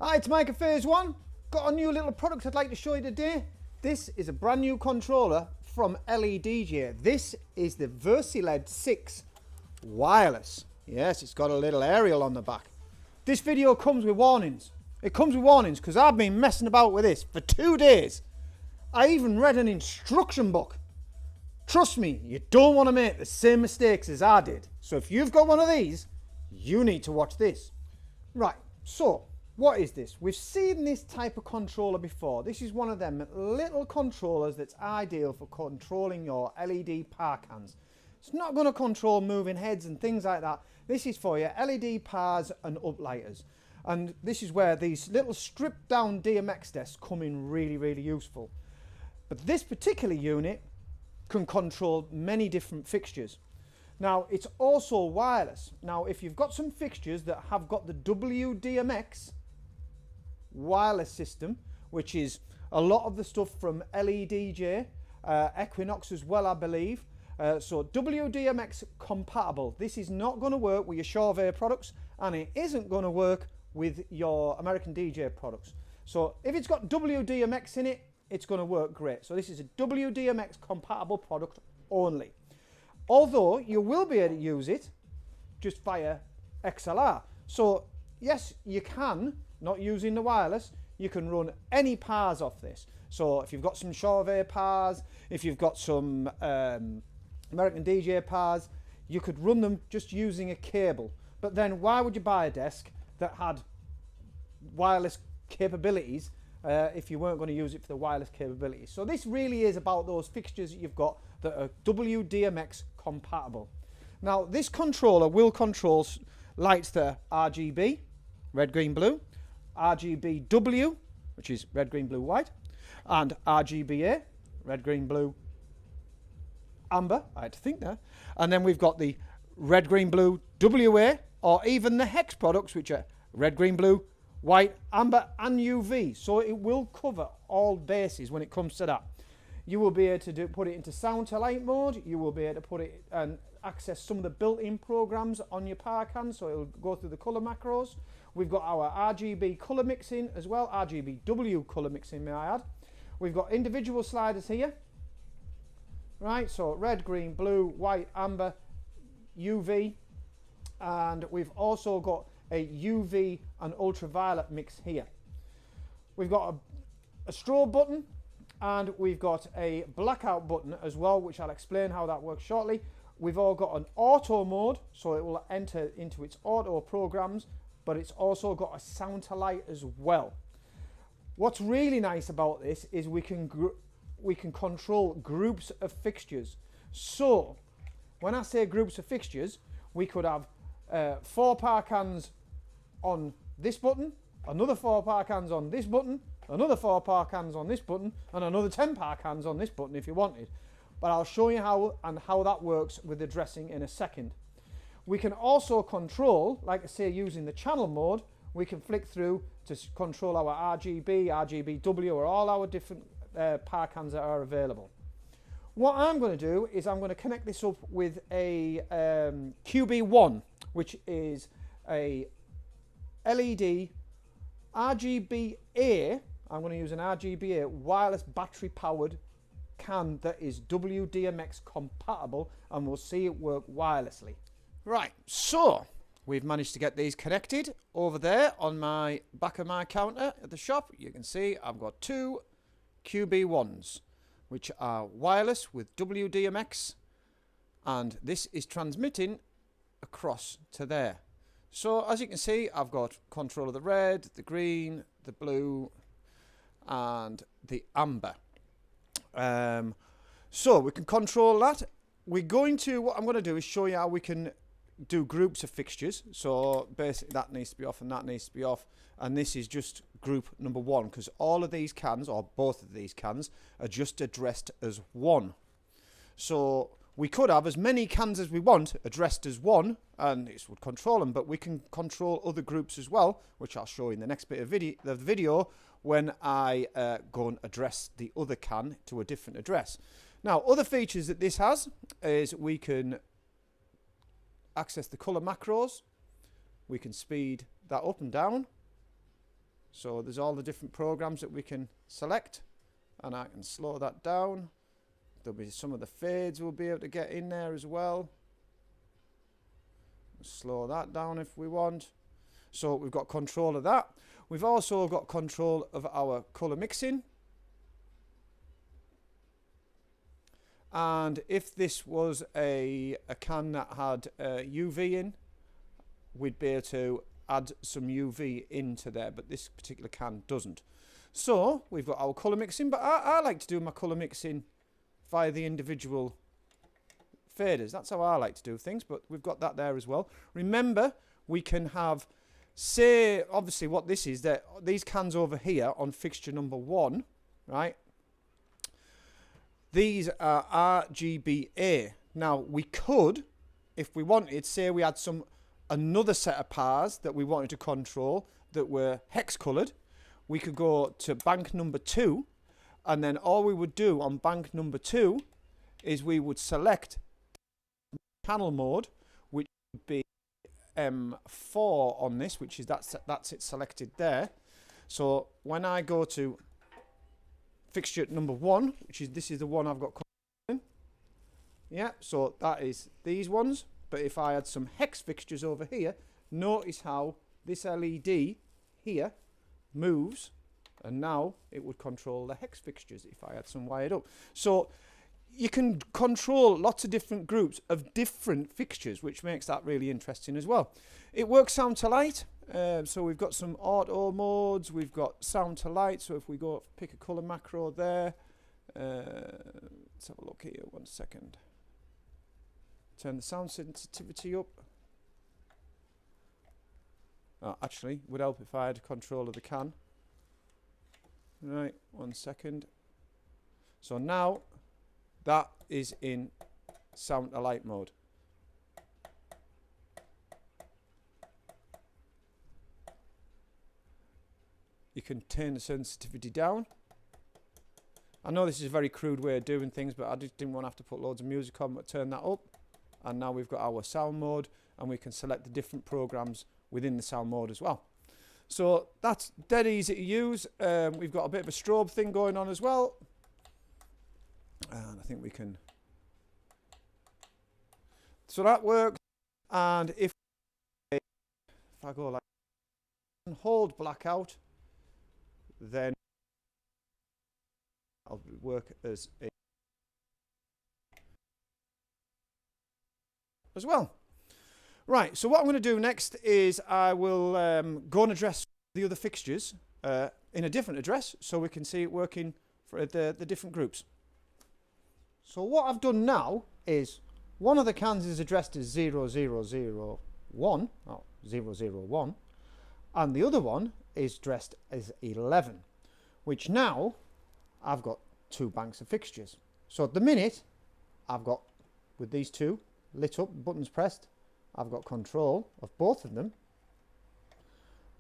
Hi, it's Mike at Phase 1. Got a new little product I'd like to show you today. This is a brand new controller from Ledj. This is the Versiled 6 wireless. Yes, it's got a little aerial on the back. This video comes with warnings. It comes with warnings because I've been messing about with this for 2 days. I even read an instruction book. Trust me, you don't want to make the same mistakes as I did. So if you've got one of these, you need to watch this. Right, so what is this? We've seen this type of controller before. This is one of them little controllers that's ideal for controlling your LED power cans. It's not going to control moving heads and things like that. This is for your LED powers and uplighters. And this is where these little stripped down DMX desks come in really useful. But this particular unit can control many different fixtures. Now, it's also wireless. Now, if you've got some fixtures that have got the W-DMX wireless system, which is a lot of the stuff from Ledj, Equinox as well, I believe. So W-DMX compatible. This is not going to work with your Chauvet products, and it isn't going to work with your American DJ products. So if it's got W-DMX in it, it's going to work great. So this is a W-DMX compatible product only. Although you will be able to use it just via XLR. So yes, you can, not using the wireless, you can run any powers off this. So if you've got some Chauvet powers, if you've got some American DJ powers, you could run them just using a cable. But then why would you buy a desk that had wireless capabilities if you weren't going to use it for the wireless capabilities? So this really is about those fixtures that you've got that are W-DMX compatible. Now this controller will control lights that are RGB, red, green, blue, RGBW, which is red, green, blue, white, and RGBA, red, green, blue, amber. I had to think there. And then we've got the red, green, blue, WA, or even the hex products, which are red, green, blue, white, amber, and UV. So it will cover all bases when it comes to that. You will be able to put it into sound to light mode. You will be able to put it and access some of the built-in programs on your power can, so it will go through the color macros. We've got our RGB color mixing as well, RGBW color mixing, may I add. We've got individual sliders here, right? So red, green, blue, white, amber, UV, and we've also got a UV and ultraviolet mix here. We've got a strobe button, and we've got a blackout button as well, which I'll explain how that works shortly. We've all got an auto mode, so it will enter into its auto programs, but it's also got a sound to light as well. What's really nice about this is we can control groups of fixtures. So when I say groups of fixtures, we could have 4 power cans on this button, another 4 power cans on this button, another 4 power cans on this button, and another 10 power cans on this button if you wanted. But I'll show you how that works with the dressing in a second. We can also control, like I say, using the channel mode, we can flick through to control our RGB, RGBW, or all our different power cans that are available. What I'm going to do is I'm going to connect this up with a QB1, which is a LED RGBA. I'm going to use an RGBA wireless battery powered can that is W-DMX compatible, and we'll see it work wirelessly. Right, so we've managed to get these connected over there on my back of my counter at the shop. You can see I've got 2 QB1s, which are wireless with W-DMX, and this is transmitting across to there. So as you can see, I've got control of the red, the green, the blue, and the amber. So we can control that. What I'm going to do is show you how we can do groups of fixtures. So basically that needs to be off and that needs to be off, and this is just group number 1, because all of these cans, or both of these cans, are just addressed as 1. So we could have as many cans as we want addressed as 1, and this would control them, but we can control other groups as well, which I'll show you in the next bit of the video when I go and address the other can to a different address. Now, other features that this has is we can access the color macros. We can speed that up and down. So there's all the different programs that we can select, and I can slow that down. There'll be some of the fades we'll be able to get in there as well. Slow that down if we want. So we've got control of that. We've also got control of our color mixing. And if this was a can that had UV in, we'd be able to add some UV into there, but this particular can doesn't. So we've got our color mixing, but I like to do my color mixing via the individual faders. That's how I like to do things, but we've got that there as well. Remember, we can have, say, obviously what this is, that these cans over here on fixture number 1, right? These are RGBA. Now, we could, if we wanted, say we had another set of pars that we wanted to control that were hex colored, we could go to bank number 2, and then all we would do on bank number 2 is we would select channel mode, which would be M4 on this, which is that's it selected there. So when I go to fixture number 1, which is this is the one I've got in, yeah, so that is these ones. But if I had some hex fixtures over here, notice how this LED here moves, and now it would control the hex fixtures if I had some wired up. So you can control lots of different groups of different fixtures, which makes that really interesting as well. It works sound to light, so we've got some auto modes, we've got sound to light. So if we go pick a color macro there, let's have a look here, 1 second. Turn the sound sensitivity up. Actually, it would help if I had control of the can. Right, 1 second. So now that is in sound to light mode. You can turn the sensitivity down. I know this is a very crude way of doing things, but I just didn't want to have to put loads of music on, but turn that up. And now we've got our sound mode, and we can select the different programs within the sound mode as well. So that's dead easy to use. We've got a bit of a strobe thing going on as well. And I think we can. So that works. And if I go like and hold blackout, then I'll work as well. Right, so what I'm going to do next is I will go and address the other fixtures in a different address so we can see it working for the different groups. So what I've done now is one of the cans is addressed as 0001, oh, 001, and the other one is addressed as 11, which now I've got 2 banks of fixtures. So at the minute I've got, with these 2 lit up, buttons pressed, I've got control of both of them.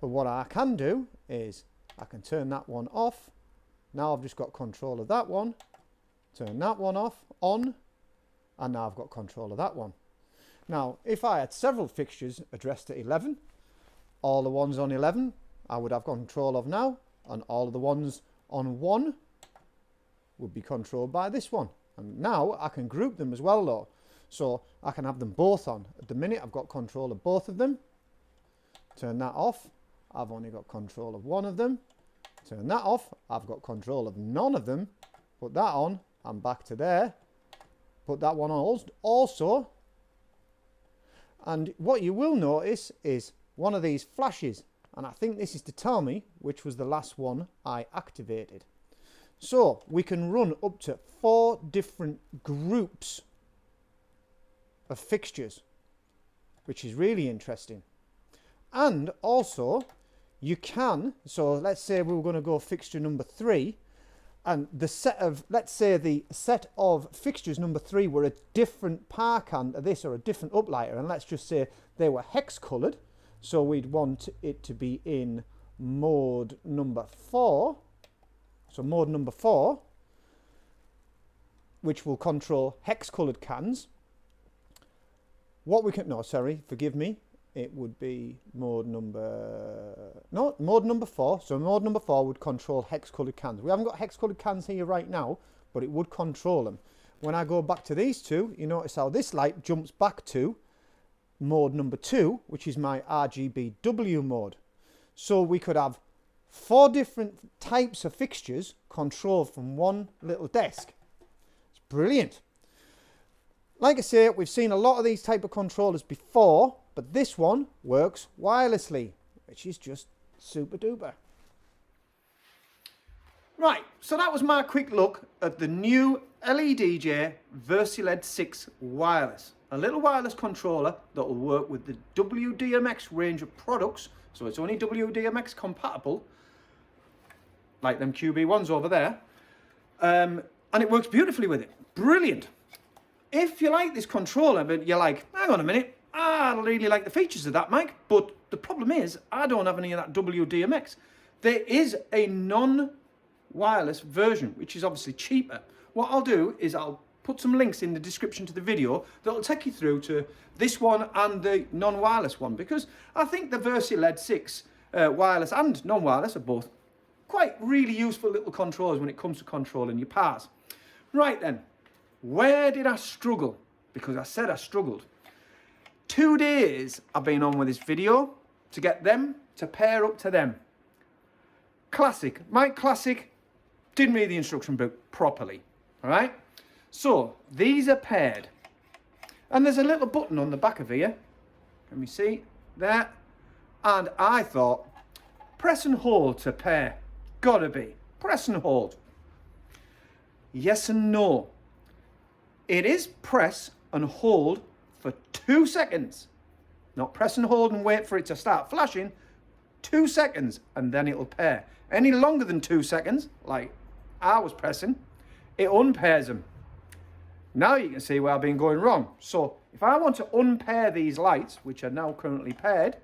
But what I can do is I can turn that one off. Now I've just got control of that one, turn that one off, on, and now I've got control of that one. Now if I had several fixtures addressed at 11, all the ones on 11 I would have control of now, and all of the ones on 1 would be controlled by this one. And now I can group them as well though. So I can have them both on. At the minute I've got control of both of them. Turn that off, I've only got control of one of them. Turn that off, I've got control of none of them. Put that on, I'm back to there. Put that one on also. And what you will notice is one of these flashes. And I think this is to tell me which was the last one I activated. So we can run up to 4 different groups of fixtures, which is really interesting. And also you can, so let's say we were going to go fixture number 3, and the set of, let's say the set of fixtures number 3 were a different par can to this, or a different uplighter, and let's just say they were hex colored, so we'd want it to be in mode number 4. So mode number 4, which will control hex colored cans. What we can, no, sorry, forgive me. It would be mode number No, mode number 4. So mode number 4 would control hex coloured cans. We haven't got hex coloured cans here right now, but it would control them. When I go back to these two, you notice how this light jumps back to mode number 2, which is my RGBW mode. So we could have 4 different types of fixtures controlled from one little desk. It's brilliant. Like I say, we've seen a lot of these type of controllers before, but this one works wirelessly, which is just super duper. Right, so that was my quick look at the new Ledj Versiled 6 wireless. A little wireless controller that will work with the W-DMX range of products, so it's only W-DMX compatible, like them QB1s over there, and it works beautifully with it. Brilliant. If you like this controller, but you're like, hang on a minute, I really like the features of that, Mike, but the problem is I don't have any of that W-DMX. There is a non-wireless version, which is obviously cheaper. What I'll do is I'll put some links in the description to the video that will take you through to this one and the non-wireless one, because I think the Versiled 6 wireless and non-wireless are both quite really useful little controllers when it comes to controlling your parts. Right then, where did I struggle? Because I said I struggled. 2 days I've been on with this video to get them to pair up to them. Classic. Mike Classic didn't read the instruction book properly. All right? So, these are paired. And there's a little button on the back of here. Let me see. There. And I thought, press and hold to pair. Gotta be. Press and hold. Yes and no. It is press and hold for 2 seconds. Not press and hold and wait for it to start flashing. 2 seconds and then it'll pair. Any longer than 2 seconds, like I was pressing, it unpairs them. Now you can see where I've been going wrong. So if I want to unpair these lights, which are now currently paired,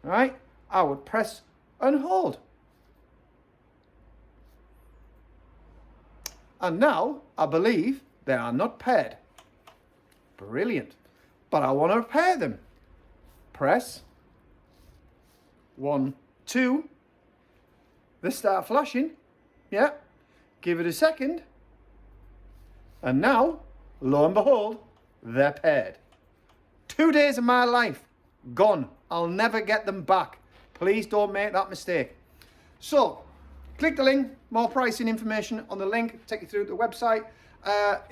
right, I would press and hold. And now I believe they are not paired. Brilliant. But I want to pair them. Press. 1, 2. They start flashing. Yeah. Give it a second. And now, lo and behold, they're paired. 2 days of my life gone. I'll never get them back. Please don't make that mistake. So, click the link. More pricing information on the link. Take you through the website.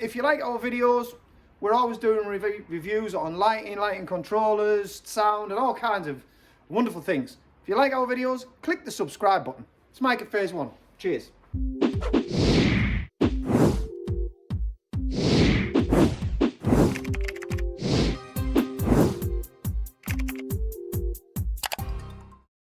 If you like our videos, we're always doing reviews on lighting controllers, sound, and all kinds of wonderful things. If you like our videos, click the subscribe button. It's Mike at Phase 1. Cheers.